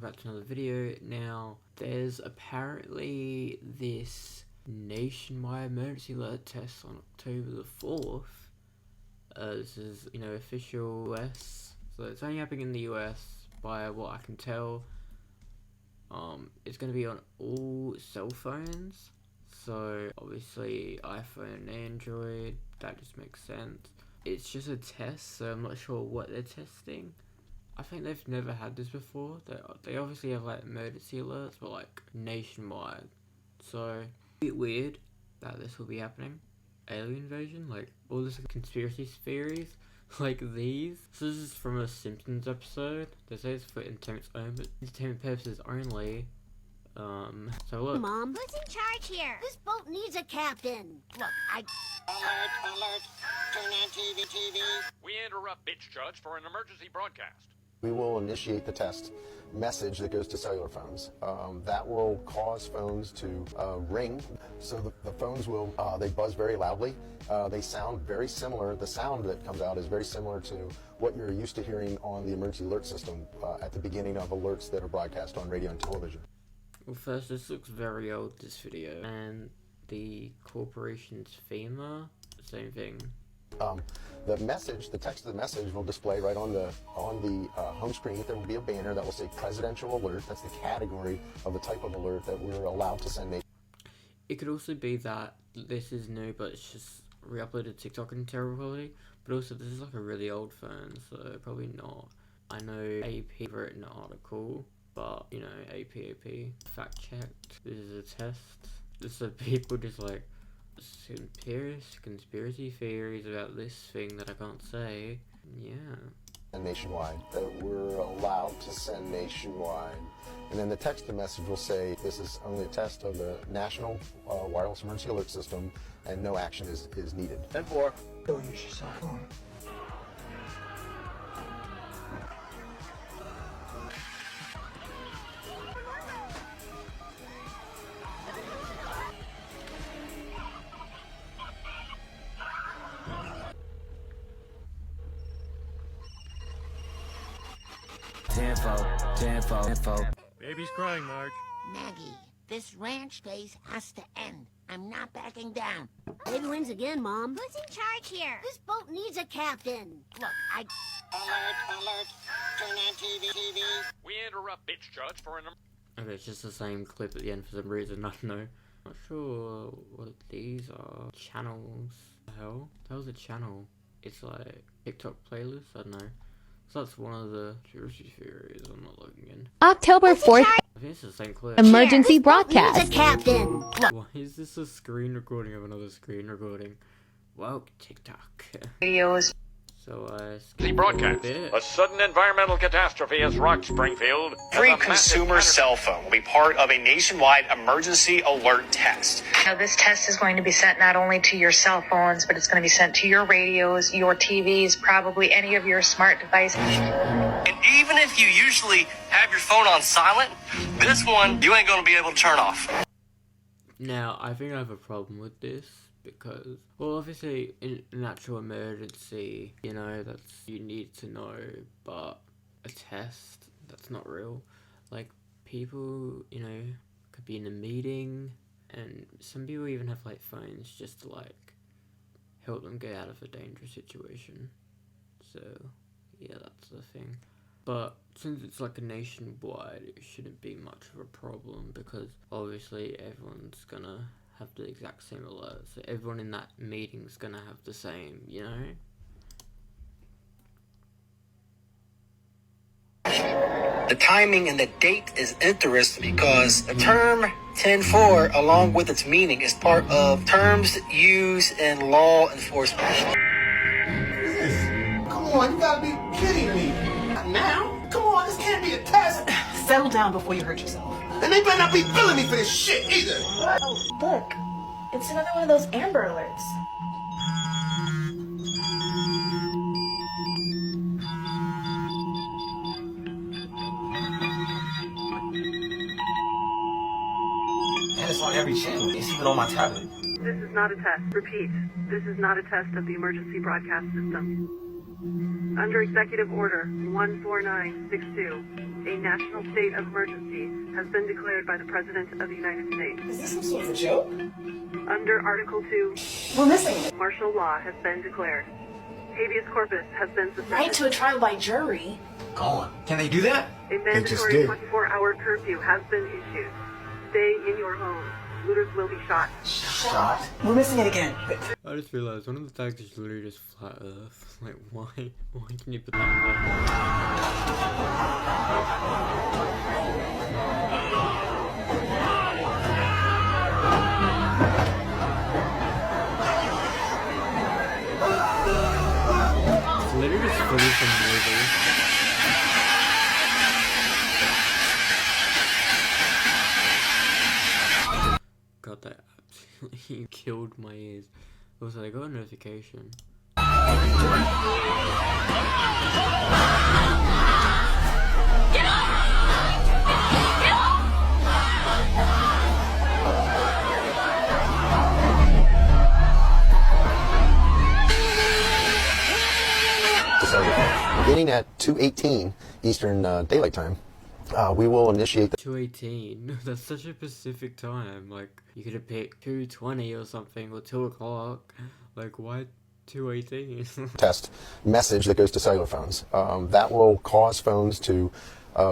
back to another video. Now, there's apparently this nationwide emergency alert test on October the 4th. This is, official US. So it's only happening in the US by what I can tell. It's going to be on all cell phones. So, obviously, iPhone and Android, that just makes sense. It's just a test, so I'm not sure what they're testing. I think they've never had this before. They obviously have like emergency alerts, but like nationwide. So, a bit weird that this will be happening. Alien invasion, like all this conspiracy theories, like these. So this is from a Simpsons episode. They say it's for entertainment purposes only. So look. Mom, who's in charge here? This boat needs a captain. Look, Alert! Turn on TV! We interrupt, bitch judge, for an emergency broadcast. We will initiate the test message that goes to cellular phones. That will cause phones to ring. So the phones will, they buzz very loudly. They sound very similar. The sound that comes out is very similar to what you're used to hearing on the emergency alert system at the beginning of alerts that are broadcast on radio and television. Well, first, this looks very old, this video. And the corporation's FEMA, same thing. The text of the message will display right on the home screen. There will be a banner that will say presidential alert. That's the category of the type of alert that we're allowed to send. It could also be that this is new, but it's just re-uploaded to TikTok in terrible quality. But also, this is like a really old phone, so probably not. I know AP wrote an article, but AP fact checked. This is a test. So people just like conspiracy theories about this thing that I can't say. Yeah. And nationwide, that we're allowed to send nationwide. And then the text to message will say this is only a test of the National Wireless Emergency Alert System and no action is needed. 10-4. Don't use your cell phone. Tenfold. Baby's crying, Marge. Maggie, this ranch phase has to end. I'm not backing down. Baby wins again, Mom. Who's in charge here? This boat needs a captain. Look, Alert! Turn on TV! We interrupt, bitch judge, for an Okay, it's just the same clip at the end for some reason, I don't know. Not sure what these are. Channels. What the hell? That was a channel. It's like TikTok playlist, I don't know. So that's one of the conspiracy theories I'm not looking in. October 4th, I think it's the same clip. emergency needs a broadcast. captain. Why is this a screen recording of another screen recording? Wow, TikTok. Videos. So, the broadcast. A sudden environmental catastrophe has rocked Springfield. Every consumer cell phone will be part of a nationwide emergency alert test. Now, this test is going to be sent not only to your cell phones, but it's going to be sent to your radios, your TVs, probably any of your smart devices. And even if you usually have your phone on silent, this one you ain't going to be able to turn off. now, I think I have a problem with this. Because, well, obviously, in an actual emergency, that's, you need to know, but a test, that's not real. Like, people, could be in a meeting, and some people even have, like, phones just to, like, help them get out of a dangerous situation. So, yeah, that's the thing. But, since it's, like, a nationwide, it shouldn't be much of a problem, because, obviously, everyone's gonna have the exact same alert, so everyone in that meeting's gonna have the same, The timing and the date is interesting because the term 10-4, along with its meaning, is part of terms used in law enforcement. Come on, you gotta be kidding me! Not now? Come on, this can't be a test! Settle down before you hurt yourself. And they better not be billing me for this shit either! Oh, look. It's another one of those Amber Alerts. And it's on every channel. It's even on my tablet. This is not a test. Repeat. This is not a test of the emergency broadcast system. Under Executive Order 14962, a national state of emergency has been declared by the President of the United States. Is this some sort of a joke? Under Article 2, We're missing it. martial law has been declared. Habeas corpus has been suspended. Right to a trial by jury. Go on. Can they do that? A mandatory 24-hour curfew has been issued. Stay in your home. Looters will be shot. Shot? We're missing it again. I just realized one of the tags is literally just flat earth. Like, why can you put that in there? It's literally just fully from movies. God, that absolutely killed my ears. Also, I got a notification. Beginning at 2:18 Eastern Daylight Time, we will initiate the 2:18. That's such a specific time. Like, you could have picked 2:20 or something, or 2 o'clock. Like, why 2:18? test message that goes to cellular phones. That will cause phones to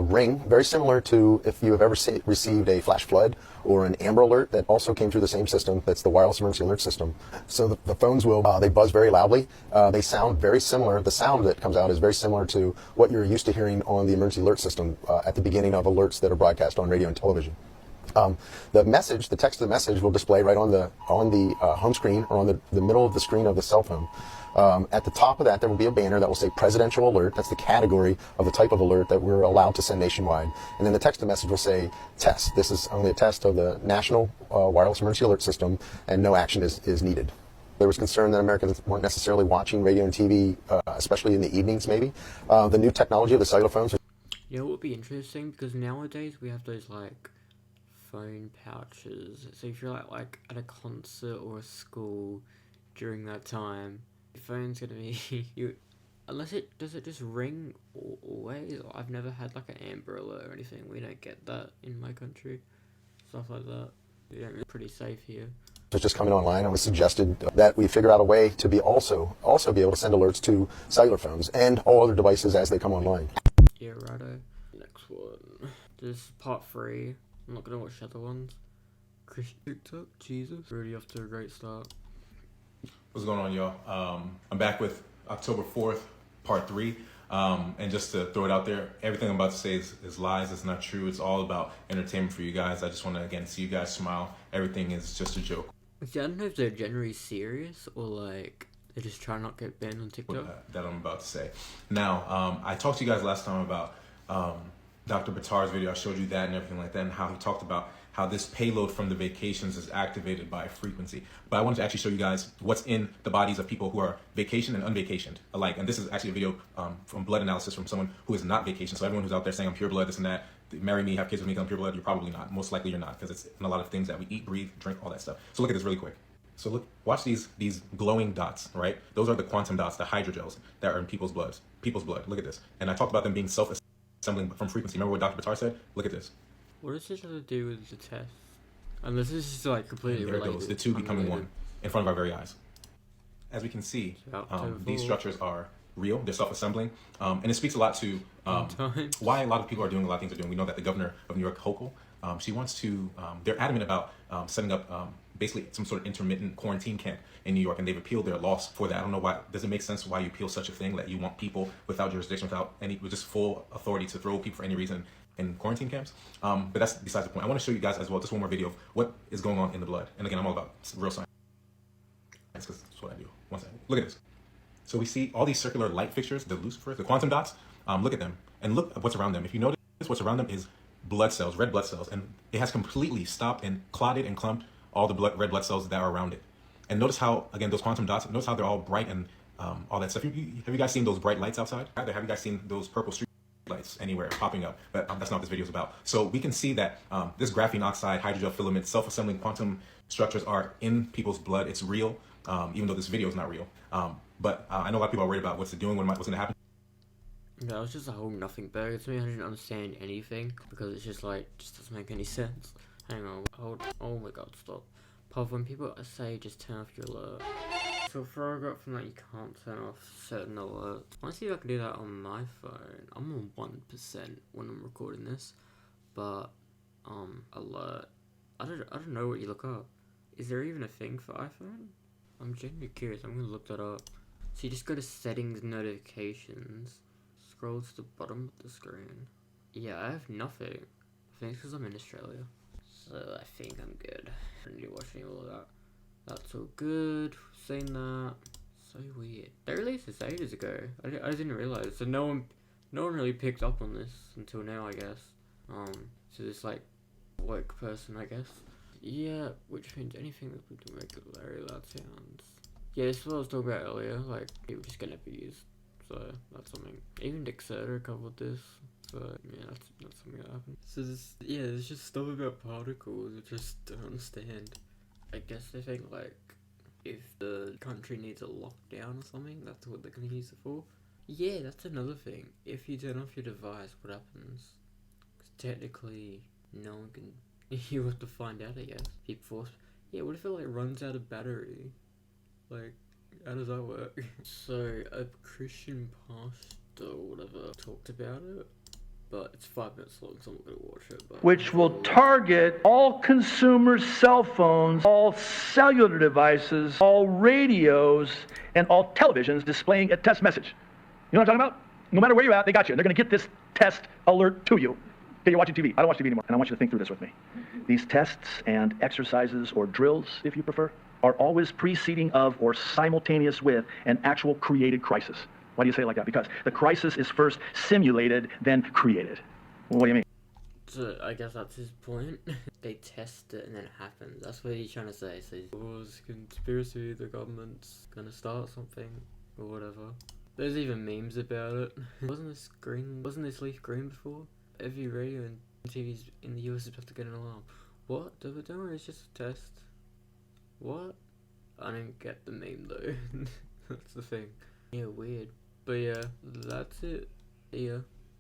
ring, very similar to if you have ever received a flash flood or an Amber Alert that also came through the same system. That's the wireless emergency alert system. So the phones will, they buzz very loudly. They sound very similar. The sound that comes out is very similar to what you're used to hearing on the emergency alert system at the beginning of alerts that are broadcast on radio and television. The message, the text of the message will display right on the home screen or on the middle of the screen of the cell phone. At the top of that, there will be a banner that will say Presidential Alert. That's the category of the type of alert that we're allowed to send nationwide. And then the text of the message will say test. This is only a test of the National Wireless Emergency Alert System, and no action is needed. There was concern that Americans weren't necessarily watching radio and TV, especially in the evenings maybe. The new technology of the cellular phones. You know what would be interesting? Because nowadays we have those, like, phone pouches. So if you're like at a concert or a school during that time, your phone's gonna be unless it just ring always. I've never had like an Amber Alert or anything. We don't get that in my country. Stuff like that. Yeah, it's pretty safe here. It's just coming online. It was suggested that we figure out a way to be also be able to send alerts to cellular phones and all other devices as they come online. Yeah, righto. Next one. This is part 3. I'm not gonna watch the other ones. Christian TikTok, Jesus. Already off to a great start. What's going on, y'all? I'm back with October 4th, part 3. And just to throw it out there, everything I'm about to say is lies. It's not true. It's all about entertainment for you guys. I just want to, again, see you guys smile. Everything is just a joke. See, I don't know if they're generally serious or like they just try not to get banned on TikTok. That I'm about to say. Now, I talked to you guys last time about Dr. Batar's video. I showed you that and everything like that, and how he talked about how this payload from the vacations is activated by frequency. But I wanted to actually show you guys what's in the bodies of people who are vacationed and unvacationed alike. And this is actually a video from blood analysis from someone who is not vacationed. So everyone who's out there saying I'm pure blood, this and that, marry me, have kids with me, I'm pure blood, you're probably not. Most likely you're not, because it's in a lot of things that we eat, breathe, drink, all that stuff. So look at this really quick. So look, watch these glowing dots, right? Those are the quantum dots, the hydrogels that are in people's blood. Look at this. And I talked about them being self-assembling from frequency. Remember what Dr. Batar said? Look at this. What does this have to do with the test? Unless this is like completely related. There it goes, the two becoming one in front of our very eyes. As we can see, these structures are real, they're self-assembling, and it speaks a lot to why a lot of people are doing a lot of things they're doing. We know that the governor of New York, Hochul, she wants to, they're adamant about setting up basically some sort of intermittent quarantine camp in New York, and they've appealed their loss for that. I don't know why, does it make sense why you appeal such a thing, that you want people without jurisdiction, with just full authority to throw people for any reason in quarantine camps? But that's besides the point. I want to show you guys as well just one more video of what is going on in the blood. And again, I'm all about real science, because that's what I do. One second. Look at this. So we see all these circular light fixtures, the lucifers, the quantum dots. Look at them and look at what's around them. If you notice, what's around them is blood cells, red blood cells, and it has completely stopped and clotted and clumped all the red blood cells that are around it. And notice how, again, those quantum dots, notice how they're all bright and all that stuff. Have you guys seen those bright lights outside? Have you guys seen those purple street lights anywhere popping up? But that's not what this video is about. So we can see that this graphene oxide hydrogel filament self-assembling quantum structures are in people's blood. It's real. even though this video is not real. But I know a lot of people are worried about what's it doing, what's going to happen. Yeah, it was just a whole nothing burger to me. I didn't understand anything because it's just like, just doesn't make any sense. Hang on, oh my god, stop. Apart when people say just turn off your alert. So far I got from that you can't turn off certain alerts. I want to see if I can do that on my phone. I'm on 1% when I'm recording this. But, alert. I don't know what you look up. Is there even a thing for iPhone? I'm genuinely curious. I'm gonna look that up. So you just go to settings, notifications, scroll to the bottom of the screen. Yeah, I have nothing. I think it's because I'm in Australia. So I think I'm good. I don't need to watch any of that. That's all good. Seen that. So weird. They released this ages ago. I didn't realize. So no one really picked up on this until now, I guess. So this like woke person, I guess. Yeah, which means anything that would make very loud sounds. Yeah, this is what I was talking about earlier. Like people just get abused. So that's something. Even Dexerto covered this. So yeah, that's something that happened. So there's just stuff about particles. I just don't understand. I guess they think like if the country needs a lockdown or something, that's what they're gonna use it for. Yeah, that's another thing. If you turn off your device, what happens? 'Cause technically, no one can. You have to find out, I guess. Yeah, what if it like runs out of battery? Like, how does that work? So a Christian pastor or whatever talked about it. But it's 5 minutes long, so I'm not going to watch it. But which will target all consumer cell phones, all cellular devices, all radios, and all televisions displaying a test message. You know what I'm talking about? No matter where you're at, they got you. They're going to get this test alert to you. Okay, you're watching TV. I don't watch TV anymore, and I want you to think through this with me. These tests and exercises, or drills, if you prefer, are always preceding of or simultaneous with an actual created crisis. Why do you say it like that? Because the crisis is first simulated, then created. What do you mean? So I guess that's his point. They test it and then it happens. That's what he's trying to say. So it was conspiracy, the government's gonna start something or whatever. There's even memes about it. Wasn't this leaf green before? Every radio and TVs in the US is about to get an alarm. What? Don't worry, it's just a test. What? I didn't get the meme though. That's the thing. Yeah, weird. But yeah, that's it. See ya.